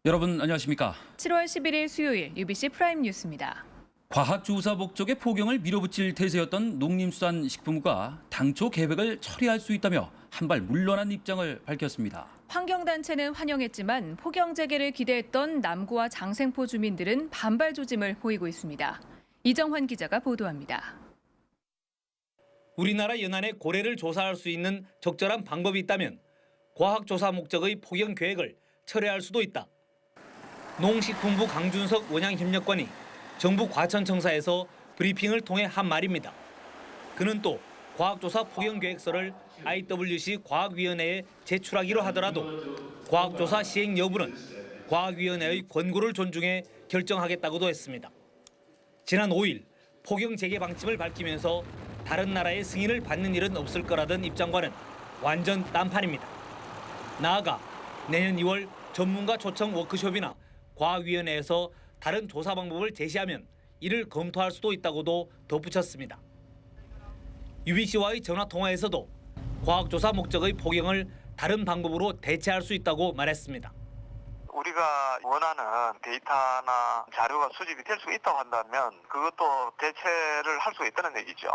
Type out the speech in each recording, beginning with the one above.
여러분 안녕하십니까? 7월 11일 수요일 UBC 프라임 뉴스입니다. 과학조사 목적의 포경을 밀어붙일 태세였던 농림수산식품부가 당초 계획을 처리할 수 있다며 한발 물러난 입장을 밝혔습니다. 환경단체는 환영했지만 포경 재개를 기대했던 남구와 장생포 주민들은 반발 조짐을 보이고 있습니다. 이정환 기자가 보도합니다. 우리나라 연안의 고래를 조사할 수 있는 적절한 방법이 있다면 과학조사 목적의 포경 계획을 철회할 수도 있다. 농식품부 강준석 원양협력관이 정부 과천청사에서 브리핑을 통해 한 말입니다. 그는 또 과학조사 포경 계획서를 IWC 과학위원회에 제출하기로 하더라도 과학조사 시행 여부는 과학위원회의 권고를 존중해 결정하겠다고도 했습니다. 지난 5일 포경 재개 방침을 밝히면서 다른 나라의 승인을 받는 일은 없을 거라던 입장과는 완전 딴판입니다. 나아가 내년 2월 전문가 초청 워크숍이나 과학위원회에서 다른 조사 방법을 제시하면 이를 검토할 수도 있다고도 덧붙였습니다. UBC와의 전화 통화에서도 과학조사 목적의 포경을 다른 방법으로 대체할 수 있다고 말했습니다. 우리가 원하는 데이터나 자료가 수집이 될 수 있다고 한다면 그것도 대체를 할 수 있다는 얘기죠.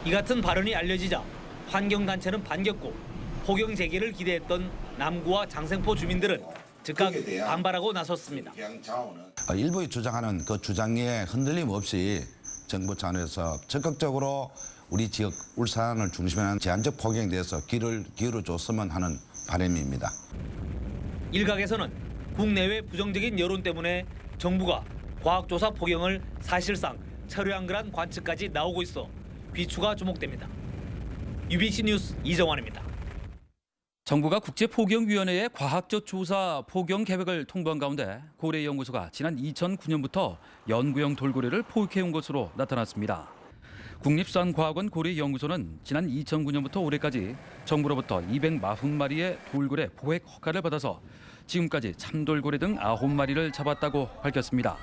이 같은 발언이 알려지자 환경단체는 반겼고 포경 재개를 기대했던 남구와 장생포 주민들은 즉각 반발하고 나섰습니다. 일부에 주장하는 그 주장에 흔들림 없이 정부 차원에서 적극적으로 우리 지역 울산을 중심으로 하는 제한적 포경에 대해서 귀를 기울여줬으면 하는 바람입니다. 일각에서는 국내외 부정적인 여론 때문에 정부가 과학조사 포경을 사실상 철회한 거란 관측까지 나오고 있어 비추가 주목됩니다. UBC 뉴스 이정환입니다. 정부가 국제포경위원회에 과학적 조사 포경 계획을 통보한 가운데 고래연구소가 지난 2009년부터 연구용 돌고래를 포획해온 것으로 나타났습니다. 국립수산과학원 고래연구소는 지난 2009년부터 올해까지 정부로부터 240마리의 돌고래 포획 허가를 받아서 지금까지 참돌고래 등 9마리를 잡았다고 밝혔습니다.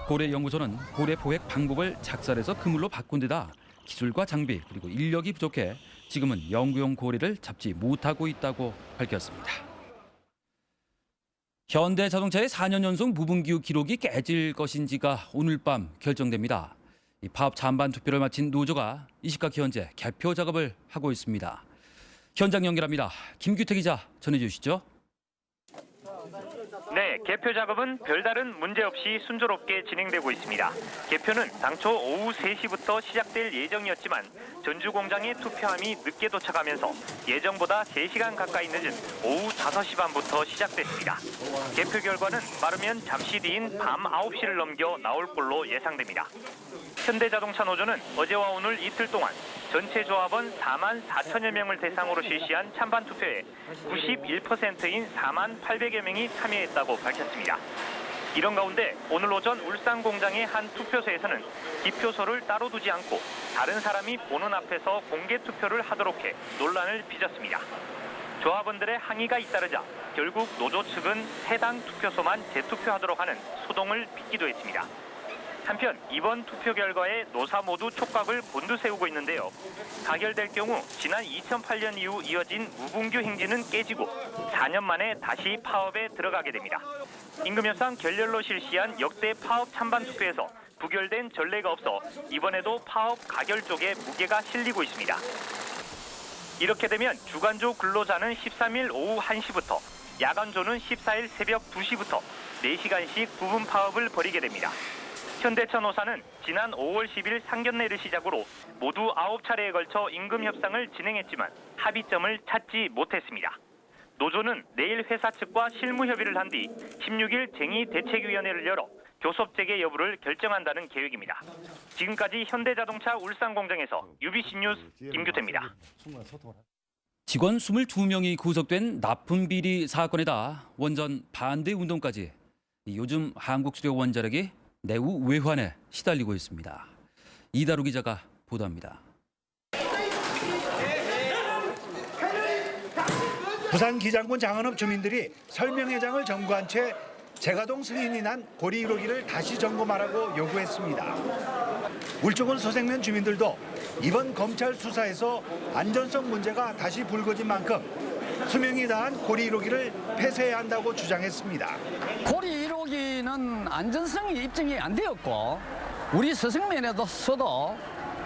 고래연구소는 고래 포획 방법을 작살해서 그물로 바꾼 데다 기술과 장비 그리고 인력이 부족해 지금은 연구용 고래를 잡지 못하고 있다고 밝혔습니다. 현대자동차의 4년 연속 무분기후 기록이 깨질 것인지가 오늘 밤 결정됩니다. 이 파업 찬반 투표를 마친 노조가 이 시각 현재 개표 작업을 하고 있습니다. 현장 연결합니다. 김규태 기자 전해주시죠. 네, 개표 작업은 별다른 문제 없이 순조롭게 진행되고 있습니다. 개표는 당초 오후 3시부터 시작될 예정이었지만 전주 공장에 투표함이 늦게 도착하면서 예정보다 3시간 가까이 늦은 오후 5시 반부터 시작됐습니다. 개표 결과는 빠르면 잠시 뒤인 밤 9시를 넘겨 나올 걸로 예상됩니다. 현대자동차 노조는 어제와 오늘 이틀 동안 전체 조합원 4만 4천여 명을 대상으로 실시한 찬반 투표에 91%인 4만 800여 명이 참여했다고 밝혔습니다. 이런 가운데 오늘 오전 울산 공장의 한 투표소에서는 기표소를 따로 두지 않고 다른 사람이 보는 앞에서 공개 투표를 하도록 해 논란을 빚었습니다. 조합원들의 항의가 잇따르자 결국 노조 측은 해당 투표소만 재투표하도록 하는 소동을 빚기도 했습니다. 한편 이번 투표 결과에 노사 모두 촉각을 곤두세우고 있는데요. 가결될 경우 지난 2008년 이후 이어진 무분규 행진은 깨지고 4년 만에 다시 파업에 들어가게 됩니다. 임금협상 결렬로 실시한 역대 파업 찬반 투표에서 부결된 전례가 없어 이번에도 파업 가결 쪽에 무게가 실리고 있습니다. 이렇게 되면 주간조 근로자는 13일 오후 1시부터 야간조는 14일 새벽 2시부터 4시간씩 부분 파업을 벌이게 됩니다. 현대차 노사는 지난 5월 10일 상견례를 시작으로 모두 9차례에 걸쳐 임금 협상을 진행했지만 합의점을 찾지 못했습니다. 노조는 내일 회사 측과 실무 협의를 한 뒤 16일 쟁의 대책위원회를 열어 교섭 재개 여부를 결정한다는 계획입니다. 지금까지 현대자동차 울산 공장에서 UBC 뉴스 김규태입니다. 직원 22명이 구속된 납품 비리 사건에다 원전 반대 운동까지 요즘 한국수력 원자력이 내후 외환에 시달리고 있습니다. 이다루 기자가 보도합니다. 부산 기장군 장안읍 주민들이 설명회장을 점거한 채 재가동 승인이 난 고리 1호기를 다시 점검하라고 요구했습니다. 울주군 서생면 주민들도 이번 검찰 수사에서 안전성 문제가 다시 불거진 만큼 수명이 다한 고리 1호기를 폐쇄해야 한다고 주장했습니다. 고리 1호기는 안전성이 입증이 안 되었고 우리 서성면에서도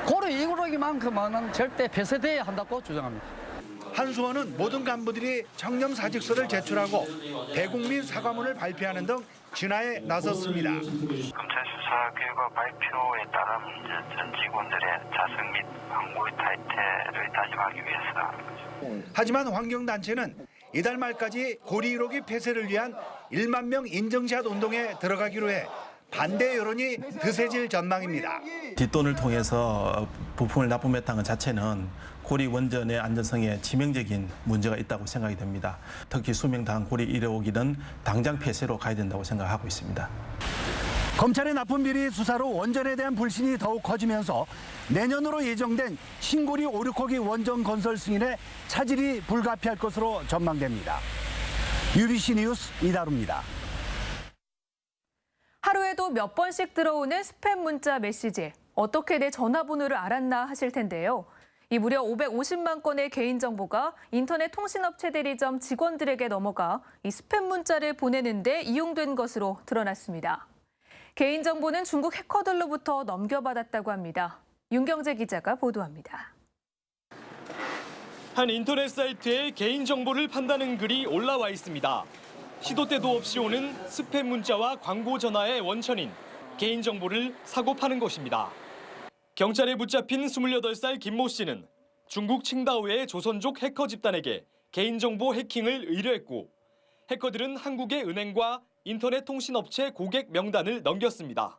고리 1호기만큼은 절대 폐쇄돼야 한다고 주장합니다. 한수원은 모든 간부들이 청렴 사직서를 제출하고 대국민 사과문을 발표하는 등 진화에 나섰습니다. 검찰 수사 결과 발표에 따른 전 직원들의 자성 및 광고의 탈퇴를 다짐하기 위해서. 하지만 환경단체는 이달 말까지 고리 1호기 폐쇄를 위한 1만 명 인증샷 운동에 들어가기로 해 반대 여론이 드세질 전망입니다. 뒷돈을 통해서 부품을 납품했다는 것 자체는 고리 원전의 안전성에 치명적인 문제가 있다고 생각이 됩니다. 특히 수명당 고리 1호기는 당장 폐쇄로 가야 된다고 생각하고 있습니다. 검찰의 납품 비리 수사로 원전에 대한 불신이 더욱 커지면서 내년으로 예정된 신고리 5, 6호기 원전 건설 승인에 차질이 불가피할 것으로 전망됩니다. UBC 뉴스 이다루입니다. 하루에도 몇 번씩 들어오는 스팸 문자 메시지. 어떻게 내 전화번호를 알았나 하실 텐데요. 이 무려 550만 건의 개인정보가 인터넷 통신업체 대리점 직원들에게 넘어가 이 스팸 문자를 보내는 데 이용된 것으로 드러났습니다. 개인정보는 중국 해커들로부터 넘겨받았다고 합니다. 윤경재 기자가 보도합니다. 한 인터넷 사이트에 개인정보를 판다는 글이 올라와 있습니다. 시도 때도 없이 오는 스팸 문자와 광고 전화의 원천인 개인정보를 사고 파는 것입니다. 경찰에 붙잡힌 28살 김모 씨는 중국 칭다오의 조선족 해커 집단에게 개인정보 해킹을 의뢰했고 해커들은 한국의 은행과 인터넷 통신업체 고객 명단을 넘겼습니다.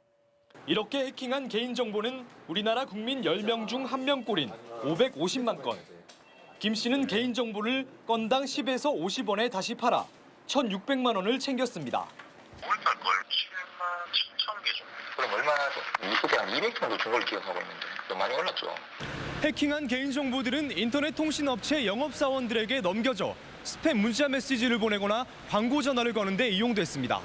이렇게 해킹한 개인정보는 우리나라 국민 10명 중 1명꼴인 550만 건. 김 씨는 개인정보를 건당 10에서 50원에 다시 팔아 1,600만 원을 챙겼습니다. 올달 걸 7만 7천 개 정도. 그럼 얼마나 이속에 한 200 정도 준 걸 기억하고 있는데 좀 많이 올랐죠. 해킹한 개인정보들은 인터넷 통신업체 영업사원들에게 넘겨져 스팸 문자 메시지를 보내거나 광고 전화를 거는 데 이용됐습니다.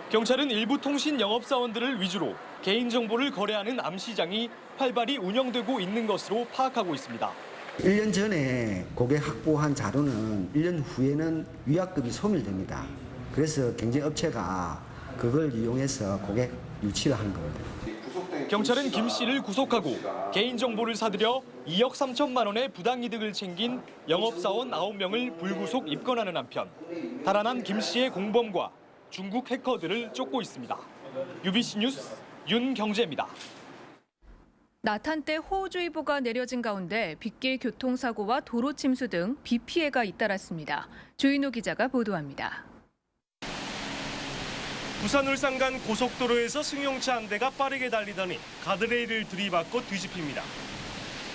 경찰은 일부 통신 영업사원들을 위주로 개인정보를 거래하는 암시장이 활발히 운영되고 있는 것으로 파악하고 있습니다. 1년 전에 고객 확보한 자료는 1년 후에는 위약금이 소멸됩니다. 그래서 경쟁업체가 그걸 이용해서 고객 유치를 한 겁니다. 경찰은 김 씨를 구속하고 개인정보를 사들여 2억 3천만 원의 부당이득을 챙긴 영업사원 9명을 불구속 입건하는 한편 달아난 김 씨의 공범과 중국 해커들을 쫓고 있습니다. UBC 뉴스 윤경재입니다. 낮 한때 호우주의보가 내려진 가운데 빗길 교통사고와 도로 침수 등 비 피해가 잇따랐습니다. 조인호 기자가 보도합니다. 부산 울산 간 고속도로에서 승용차 한 대가 빠르게 달리더니 가드레일을 들이받고 뒤집힙니다.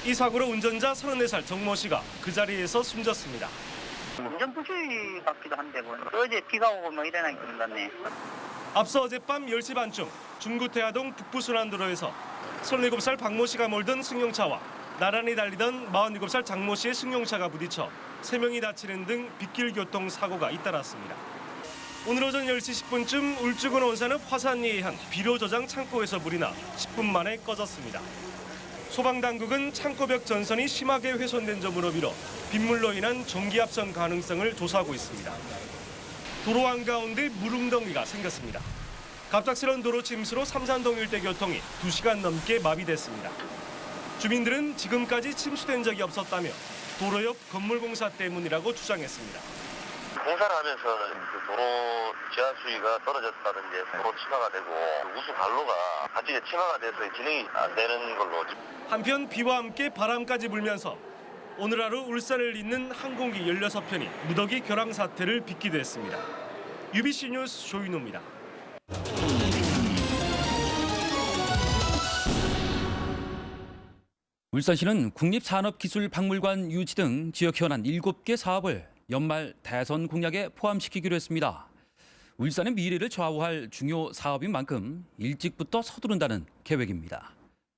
이 사고로 운전자 34살 정모 씨가 그 자리에서 숨졌습니다. 운전 부실 같기도 한데 뭐 어제 비가 오고 뭐 이러나 그런 것 같네. 앞서 어젯밤 10시 반쯤 중구태화동 북부순환도로에서 37살 박모 씨가 몰던 승용차와 나란히 달리던 47살 장모 씨의 승용차가 부딪혀 3명이 다치는 등 빗길 교통 사고가 잇따랐습니다. 오늘 오전 10시 10분쯤 울주군 온산읍 화산리에 한 비료 저장 창고에서 불이 나 10분 만에 꺼졌습니다. 소방당국은 창고벽 전선이 심하게 훼손된 점으로 미뤄 빗물로 인한 전기 합선 가능성을 조사하고 있습니다. 도로 한가운데 물웅덩이가 생겼습니다. 갑작스러운 도로 침수로 삼산동 일대 교통이 2시간 넘게 마비됐습니다. 주민들은 지금까지 침수된 적이 없었다며 도로 옆 건물 공사 때문이라고 주장했습니다. 공사를 하면서 도로 지하 수위가 떨어졌다든지 도로 침하가 되고 우수 관로가 같이 침하가 돼서 진행이 안 되는 걸로. 한편 비와 함께 바람까지 불면서 오늘 하루 울산을 잇는 항공기 16편이 무더기 결항 사태를 빚기도 했습니다. UBC 뉴스 조인호입니다. 울산시는 국립산업기술박물관 유치 등 지역 현안 7개 사업을 연말 대선 공약에 포함시키기로 했습니다. 울산의 미래를 좌우할 중요 사업인 만큼 일찍부터 서두른다는 계획입니다.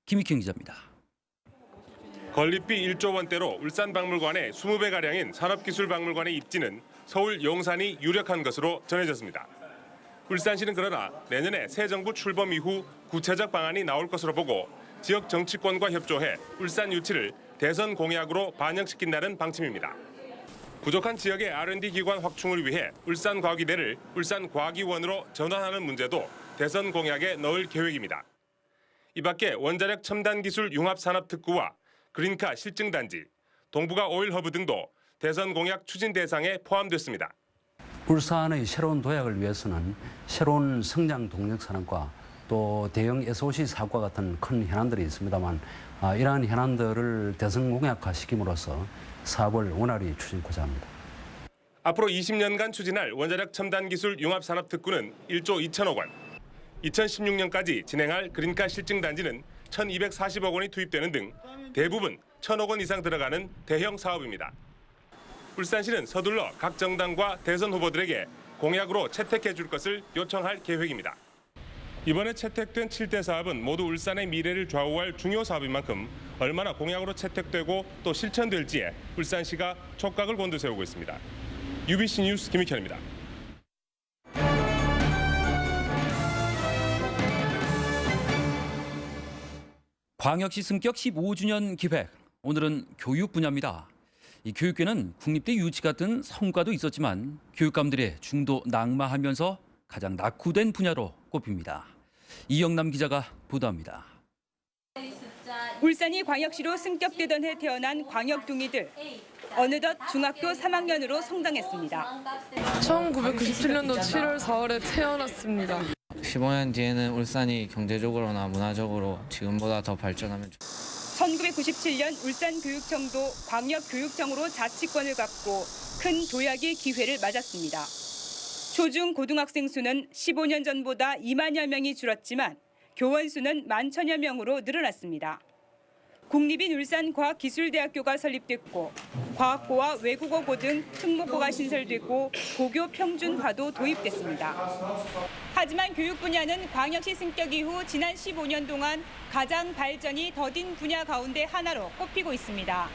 김익현 기자입니다. 건립비 1조 원대로 울산박물관의 20배가량인 산업기술박물관의 입지는 서울 용산이 유력한 것으로 전해졌습니다. 울산시는 그러나 내년에 새 정부 출범 이후 구체적 방안이 나올 것으로 보고 지역 정치권과 협조해 울산 유치를 대선 공약으로 반영시킨다는 방침입니다. 부족한 지역의 R&D 기관 확충을 위해 울산과기대를 울산과기원으로 전환하는 문제도 대선 공약에 넣을 계획입니다. 이 밖에 원자력 첨단기술 융합산업특구와 그린카 실증단지, 동북아 오일허브 등도 대선 공약 추진 대상에 포함됐습니다. 울산의 새로운 도약을 위해서는 새로운 성장 동력 산업과 또 대형 SOC 사업과 같은 큰 현안들이 있습니다만 이러한 현안들을 대선 공약화시킴으로써 사업을 원활히 추진하고자 합니다. 앞으로 20년간 추진할 원자력 첨단기술 융합산업특구는 1조 2천억 원, 2016년까지 진행할 그린카 실증단지는 1,240억 원이 투입되는 등 대부분 1,000억 원 이상 들어가는 대형 사업입니다. 울산시는 서둘러 각 정당과 대선 후보들에게 공약으로 채택해 줄 것을 요청할 계획입니다. 이번에 채택된 7대 사업은 모두 울산의 미래를 좌우할 중요 사업인 만큼 얼마나 공약으로 채택되고 또 실천될지에 울산시가 촉각을 곤두세우고 있습니다. UBC 뉴스 김익현입니다. 광역시 승격 15주년 기획. 오늘은 교육 분야입니다. 이 교육계는 국립대 유치 같은 성과도 있었지만 교육감들의 중도 낙마하면서 가장 낙후된 분야로 꼽힙니다. 이영남 기자가 보도합니다. 울산이 광역시로 승격되던 해 태어난 광역둥이들. 어느덧 중학교 3학년으로 성장했습니다. 1997년도 7월 4일에 태어났습니다. 15년 뒤에는 울산이 경제적으로나 문화적으로 지금보다 더 발전하면 좋겠습니다. 1997년 울산교육청도 광역교육청으로 자치권을 갖고 큰 도약의 기회를 맞았습니다. 초중 고등학생 수는 15년 전보다 2만여 명이 줄었지만 교원 수는 11,000여 명으로 늘어났습니다. 국립인 울산과학기술대학교가 설립됐고 과학고와 외국어고 등 특목고가 신설됐고 고교 평준화도 도입됐습니다. 하지만 교육 분야는 광역시 승격 이후 지난 15년 동안 가장 발전이 더딘 분야 가운데 하나로 꼽히고 있습니다.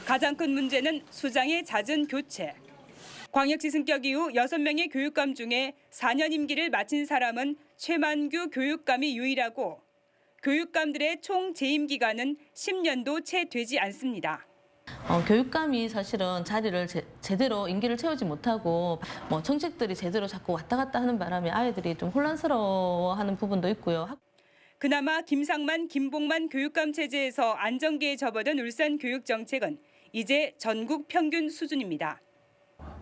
가장 큰 문제는 수장의 잦은 교체. 광역시 승격 이후 6명의 교육감 중에 4년 임기를 마친 사람은 최만규 교육감이 유일하고 교육감들의 총 재임 기간은 10년도 채 되지 않습니다. 교육감이 사실은 자리를 제대로 임기를 채우지 못하고 정책들이 제대로 자꾸 왔다 갔다 하는 바람에 아이들이 좀 혼란스러워하는 부분도 있고요. 그나마 김상만, 김봉만 교육감 체제에서 안정기에 접어든 울산 교육 정책은 이제 전국 평균 수준입니다.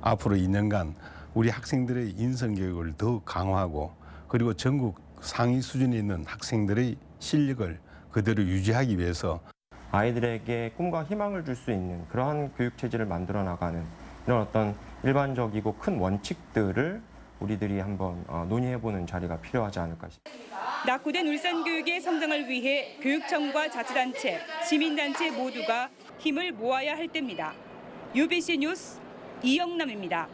앞으로 2년간 우리 학생들의 인성교육을 더 강화하고 그리고 전국 상위 수준에 있는 학생들의 실력을 그대로 유지하기 위해서 아이들에게 꿈과 희망을 줄 수 있는 그러한 교육체제를 만들어 나가는 이런 어떤 일반적이고 큰 원칙들을 우리들이 한번 논의해보는 자리가 필요하지 않을까 싶습니다. 낙후된 울산 교육의 성장을 위해 교육청과 자치단체, 시민단체 모두가 힘을 모아야 할 때입니다. UBC 뉴스 이영남입니다.